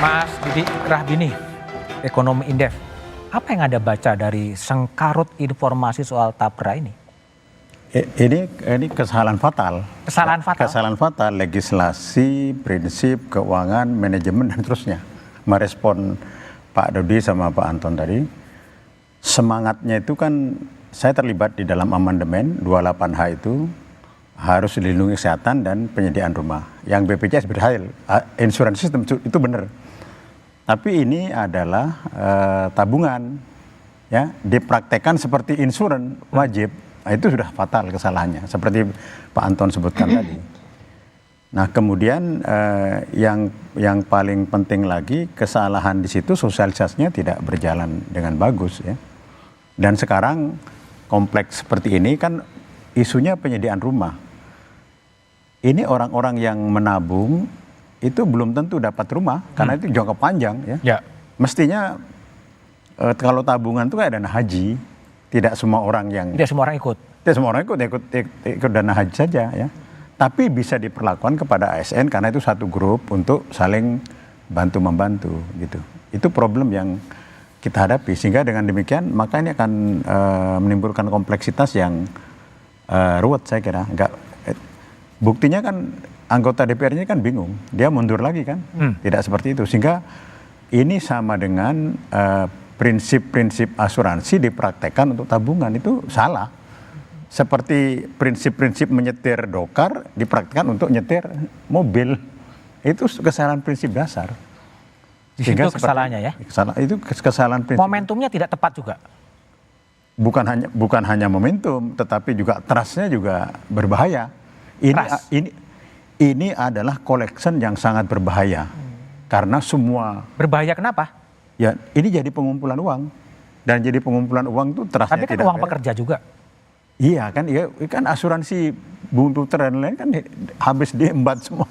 Mas Didi Rahbini, ekonomi Indef. Apa yang Anda baca dari sengkarut informasi soal Tapera ini? Ini kesalahan fatal. Kesalahan fatal? Kesalahan fatal, legislasi, prinsip, keuangan, manajemen, dan terusnya. Merespon Pak Dodi sama Pak Anton tadi, semangatnya itu kan, saya terlibat di dalam amandemen 28H itu, harus dilindungi kesehatan dan penyediaan rumah. Yang BPJS berhasil, insurance system itu benar. Tapi ini adalah tabungan, ya, dipraktekkan seperti insurans wajib. Nah, itu sudah fatal kesalahannya, seperti Pak Anton sebutkan tadi. Nah, kemudian yang paling penting lagi, kesalahan di situ sosialisasinya tidak berjalan dengan bagus, ya. Dan sekarang kompleks seperti ini kan isunya penyediaan rumah. Ini orang-orang yang menabung itu belum tentu dapat rumah karena itu jangka panjang, ya. Ya. Mestinya kalau tabungan itu kayak dana haji, tidak semua orang yang Tidak semua orang ikut. tidak semua orang ikut dana haji saja, ya. Tapi bisa diperlakukan kepada ASN karena itu satu grup untuk saling bantu-membantu gitu. Itu problem yang kita hadapi, sehingga dengan demikian maka ini akan menimbulkan kompleksitas yang ruwet, saya kira. Buktinya kan anggota DPR-nya kan bingung, dia mundur lagi kan, tidak seperti itu. Sehingga ini sama dengan prinsip-prinsip asuransi dipraktekkan untuk tabungan, itu salah. Seperti prinsip-prinsip menyetir dokar dipraktekkan untuk nyetir mobil, itu kesalahan prinsip dasar. Di situ kesalahannya, ya? Itu kesalahan prinsip. Momentumnya tidak tepat juga. Bukan hanya momentum, tetapi juga trust-nya juga berbahaya. Ini adalah collection yang sangat berbahaya. Karena semua... Berbahaya kenapa? Ya, ini jadi pengumpulan uang. Dan jadi pengumpulan uang itu trust-nya Tapi kan tidak uang fair. pekerja juga. Iya kan asuransi buntu dan lain kan habis diembat semua.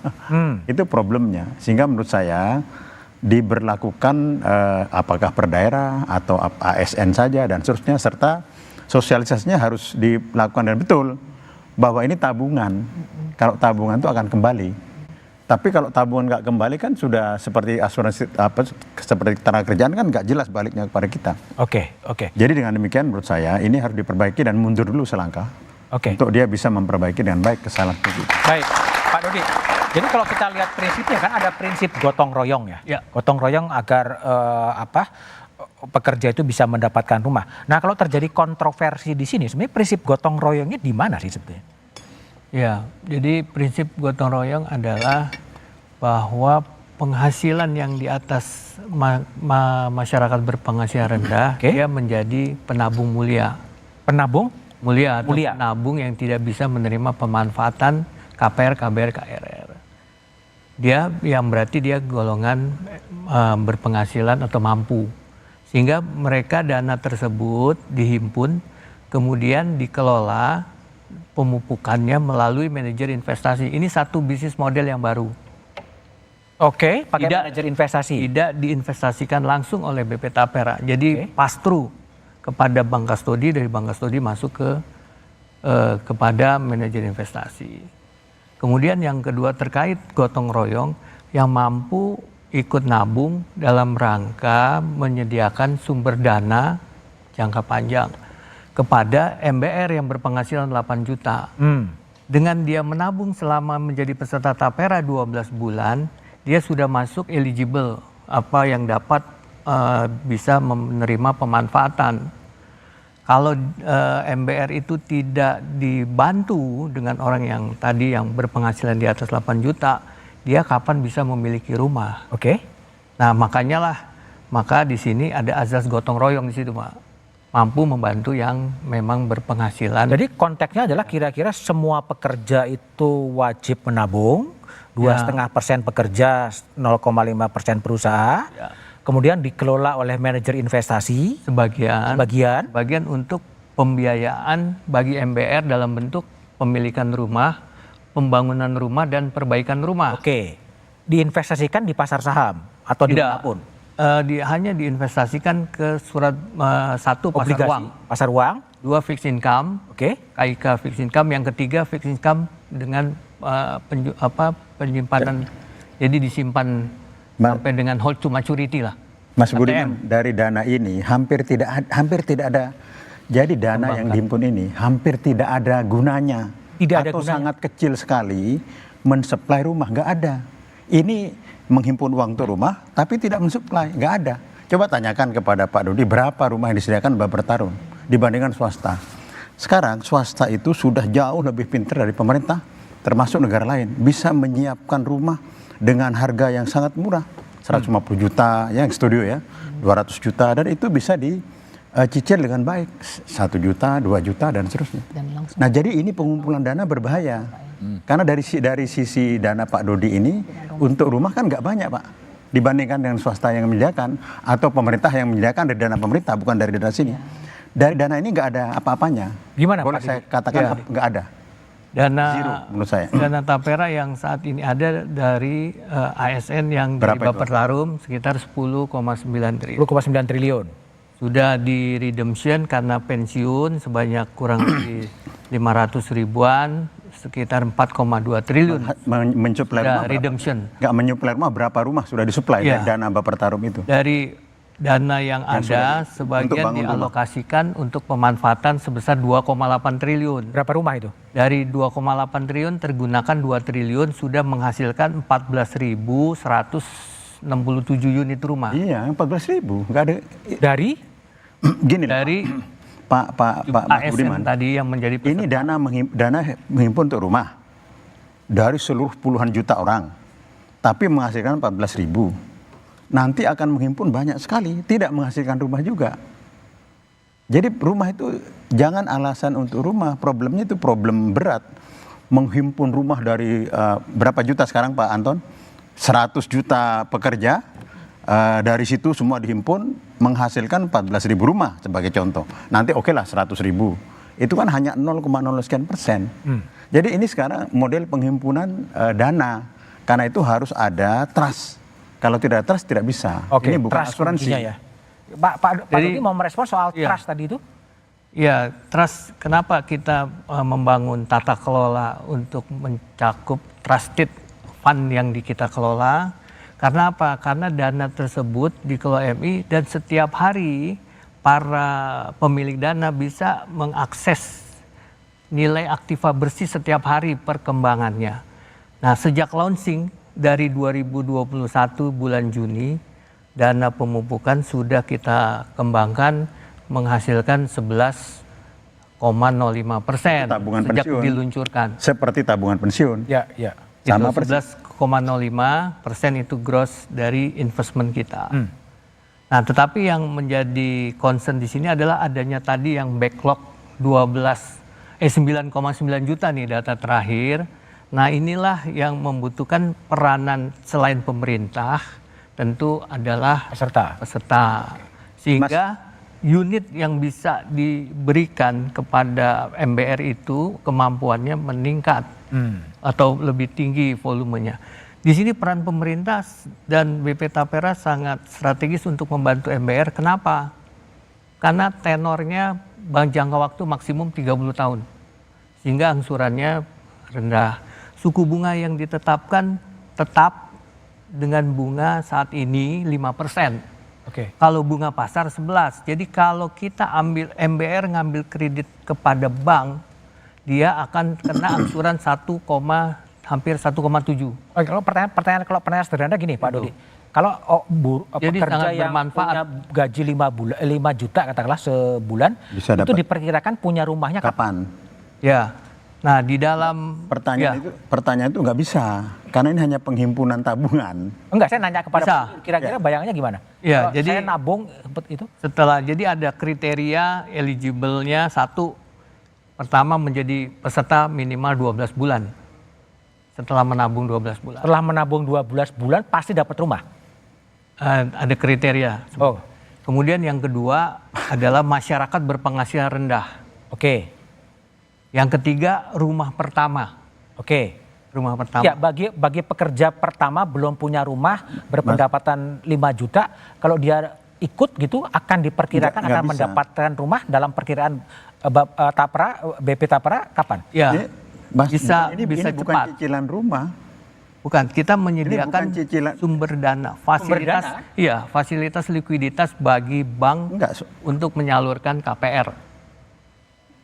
Itu problemnya. Sehingga menurut saya diberlakukan apakah per daerah atau ASN saja dan seterusnya, serta sosialisasinya harus dilakukan dan betul bahwa ini tabungan. Kalau tabungan itu akan kembali. Tapi kalau tabungan nggak kembali kan sudah seperti asuransi seperti tenaga kerjaan kan nggak jelas baliknya kepada kita. Oke. Jadi dengan demikian menurut saya ini harus diperbaiki dan mundur dulu selangkah. Untuk dia bisa memperbaiki dengan baik kesalahan itu. Baik, Pak Dodi. Jadi kalau kita lihat prinsipnya kan ada prinsip gotong royong, ya. Gotong royong agar pekerja itu bisa mendapatkan rumah. Nah, kalau terjadi kontroversi di sini, sebenarnya prinsip gotong royongnya di mana sih sebetulnya? Ya, jadi prinsip gotong royong adalah bahwa penghasilan yang di atas masyarakat berpenghasilan rendah, dia menjadi penabung mulia. Penabung? Mulia atau penabung yang tidak bisa menerima pemanfaatan KPR, KBR, KRR. Dia yang berarti dia golongan berpenghasilan atau mampu. Sehingga mereka dana tersebut dihimpun, kemudian dikelola pemupukannya melalui manajer investasi. Ini satu bisnis model yang baru. Oke, pakai manajer investasi. Tidak diinvestasikan langsung oleh BP Tapera. Jadi pass-through kepada bank kastodi, dari bank kastodi masuk kepada manajer investasi. Kemudian yang kedua terkait gotong royong, yang mampu ikut nabung dalam rangka menyediakan sumber dana jangka panjang kepada MBR yang berpenghasilan 8 juta. Dengan dia menabung selama menjadi peserta Tapera 12 bulan, dia sudah masuk eligible, apa yang dapat bisa menerima pemanfaatan. Kalau MBR itu tidak dibantu dengan orang yang tadi yang berpenghasilan di atas 8 juta, dia kapan bisa memiliki rumah? Nah, maka di sini ada azas gotong royong di situ, Pak. Mampu membantu yang memang berpenghasilan. Jadi konteksnya adalah kira-kira semua pekerja itu wajib menabung, 2,5% pekerja, 0,5% perusahaan, kemudian dikelola oleh manajer investasi sebagian untuk pembiayaan bagi MBR dalam bentuk pemilikan rumah, pembangunan rumah dan perbaikan rumah. Diinvestasikan di pasar saham atau di manapun? Hanya diinvestasikan ke surat satu pasar uang, 2 fixed income, KIK fixed income, yang ketiga fixed income dengan penyimpanan, jadi disimpan sampai dengan hold to maturity lah. Mas ATM. Budiman, dari dana ini hampir tidak ada. Jadi dana yang dihimpun ini hampir tidak ada gunanya. Tidak ada atau gunanya. sangat kecil sekali mensuplai rumah, nggak ada. Ini menghimpun uang untuk rumah tapi tidak mensuplai, nggak ada. Coba tanyakan kepada Pak Dodi berapa rumah yang disediakan Baper Tarum dibandingkan swasta. Sekarang swasta itu sudah jauh lebih pintar dari pemerintah, termasuk negara lain, bisa menyiapkan rumah dengan harga yang sangat murah, 150 juta, yang studio ya, 200 juta, dan itu bisa dicicil dengan baik, 1 juta, 2 juta, dan seterusnya. Nah jadi ini pengumpulan dana berbahaya, karena dari sisi dana Pak Dodi ini, untuk rumah kan nggak banyak Pak, dibandingkan dengan swasta yang menyediakan, atau pemerintah yang menyediakan dari dana pemerintah, bukan dari dana sini. Dari dana ini nggak ada apa-apanya. Gimana Boleh Pak saya katakan nggak ada. Dana Zero menurut saya. Dana Tapera yang saat ini ada dari ASN yang dari Berapa itu? Baper Tarum sekitar 10,9 triliun. 10,9 triliun. Sudah di redemption karena pensiun sebanyak kurang lebih 500 ribuan, sekitar 4,2 triliun. Mensuplai Sudah rumah berapa? redemption. Nggak menyuplai rumah, berapa rumah sudah disuplai Iya. dari dana Baper Tarum itu? Dari dana yang ada, untuk sebagian bangun rumah. dialokasikan untuk pemanfaatan sebesar 2,8 triliun. Berapa rumah itu? Dari 2,8 triliun tergunakan 2 triliun sudah menghasilkan 14.167 unit rumah. Iya, 14.000, nggak ada. Dari Gini, Dari Pak Mas ASN Budiman, tadi yang menjadi ini dana menghimpun untuk rumah dari seluruh puluhan juta orang, tapi menghasilkan 14.000. Nanti akan menghimpun banyak sekali, tidak menghasilkan rumah juga. Jadi rumah itu jangan alasan untuk rumah, problemnya itu problem berat. Menghimpun rumah dari berapa juta sekarang Pak Anton? 100 juta pekerja, dari situ semua dihimpun menghasilkan 14.000 rumah sebagai contoh. Nanti oke lah 100.000. Itu kan hanya 0,0 sekian persen. Jadi ini sekarang model penghimpunan dana. Karena itu harus ada trust. Kalau tidak ada trust tidak bisa. Oke, Ini bukan trust asuransi. kuncinya ya. Pak Jadi- Dodi mau merespon soal Iya. trust tadi itu? Ya, trust, kenapa kita membangun tata kelola untuk mencakup trusted fund yang kita kelola? Karena apa? Karena dana tersebut dikelola MI dan setiap hari para pemilik dana bisa mengakses nilai aktiva bersih setiap hari perkembangannya. Nah, sejak launching dari 2021 bulan Juni, dana pemupukan sudah kita kembangkan menghasilkan 11,05% Tabungan sejak pensiun. diluncurkan. Seperti tabungan pensiun. Ya, ya. Sama Itu persis. 11,05% itu gross dari investment kita. Nah, tetapi yang menjadi concern di sini adalah adanya tadi yang backlog 9,9 juta nih data terakhir. Nah, inilah yang membutuhkan peranan selain pemerintah, tentu adalah peserta. Sehingga unit yang bisa diberikan kepada MBR itu kemampuannya meningkat atau lebih tinggi volumenya. Di sini peran pemerintah dan BP Tapera sangat strategis untuk membantu MBR. Kenapa? Karena tenornya jangka waktu maksimum 30 tahun. Sehingga angsurannya rendah. Suku bunga yang ditetapkan tetap dengan bunga saat ini 5%. Oke. Kalau bunga pasar 11. Jadi kalau kita ambil MBR ngambil kredit kepada bank, dia akan kena angsuran hampir 1,7. Oke, kalau pertanyaan sederhana gini Pak Dodi. Kalau Jadi pekerja sangat yang bermanfaat. punya gaji 5 juta katakanlah sebulan, Bisa itu dapat. diperkirakan punya rumahnya kapan? Kapan? Ya. Nah, di dalam Pertanyaan itu nggak bisa, karena ini hanya penghimpunan tabungan. Enggak, saya nanya kepada Bisa. kira-kira bayangannya gimana? Ya, Kalau jadi saya nabung itu. jadi ada kriteria eligible-nya. Satu, pertama menjadi peserta minimal 12 bulan. Setelah menabung 12 bulan. Setelah menabung 12 bulan pasti dapat rumah. Ada kriteria. Oh, Kemudian yang kedua adalah masyarakat berpenghasilan rendah. oke. Yang ketiga, rumah pertama. Oke. Rumah pertama. Ya, bagi pekerja pertama belum punya rumah berpendapatan 5 juta, kalau dia ikut gitu akan diperkirakan Nggak akan bisa. mendapatkan rumah dalam perkiraan BP Tapera kapan? Ya, Ini, Mas, bisa ini bisa bukan cepat. cicilan rumah. Bukan, kita menyediakan bukan cicilan. sumber dana, fasilitas, dana? iya, fasilitas likuiditas bagi bank Enggak, untuk menyalurkan KPR,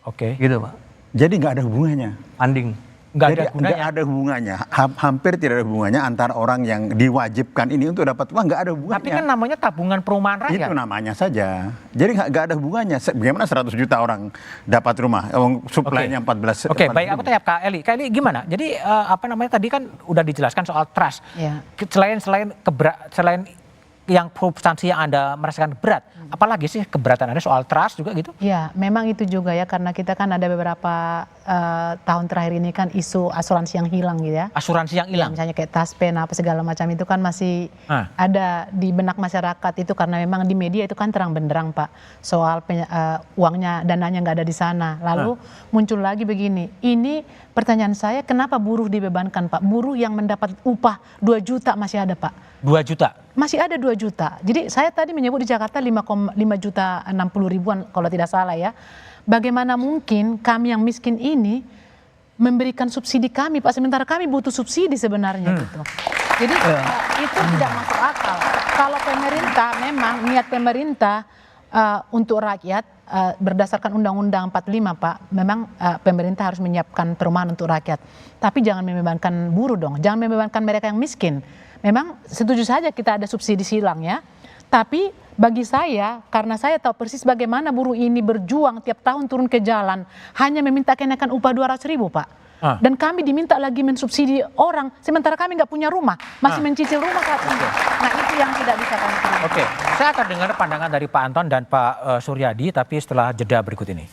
Oke. gitu Pak. jadi nggak ada hubungannya. Funding. Nggak ada Jadi gunanya. nggak ada hubungannya, hampir tidak ada hubungannya antara orang yang diwajibkan ini untuk dapat uang, nggak ada hubungannya. Tapi kan namanya tabungan perumahan rakyat. Itu namanya saja. Jadi nggak ada hubungannya. Bagaimana 100 juta orang dapat rumah, supply-nya 14. Oke, baik, aku tanya Kak Eli. Kak Eli gimana? Jadi apa namanya tadi kan udah dijelaskan soal trust. Iya. Selain yang substansi yang Anda merasakan berat, apalagi sih keberatan Anda soal trust juga gitu? Ya, memang itu juga ya, karena kita kan ada beberapa tahun terakhir ini kan isu asuransi yang hilang gitu ya. Asuransi yang Ya, hilang. misalnya kayak Taspen apa segala macam itu kan masih Ah. ada di benak masyarakat itu, karena memang di media itu kan terang benderang Pak soal uangnya, dananya nggak ada di sana. Lalu muncul lagi begini, ini pertanyaan saya, kenapa buruh dibebankan Pak? Buruh yang mendapat upah 2 juta masih ada Pak. 2 juta. Masih ada 2 juta. Jadi saya tadi menyebut di Jakarta 5 juta 60 ribuan kalau tidak salah ya. Bagaimana mungkin kami yang miskin ini memberikan subsidi kami Pak, sementara kami butuh subsidi sebenarnya gitu. Jadi itu tidak masuk akal. Kalau pemerintah, memang niat pemerintah untuk rakyat berdasarkan Undang-Undang 45 Pak, memang pemerintah harus menyiapkan perumahan untuk rakyat. Tapi jangan membebankan buruh dong, jangan membebankan mereka yang miskin. Memang setuju saja kita ada subsidi silang ya, tapi bagi saya, karena saya tahu persis bagaimana buruh ini berjuang tiap tahun turun ke jalan, hanya meminta kenaikan upah 200 ribu Pak. Dan kami diminta lagi mensubsidi orang, sementara kami nggak punya rumah, masih mencicil rumah saat ini. Nah itu yang tidak bisa kami terima. Oke, saya akan dengar pandangan dari Pak Anton dan Pak Suryadi, tapi setelah jeda berikut ini.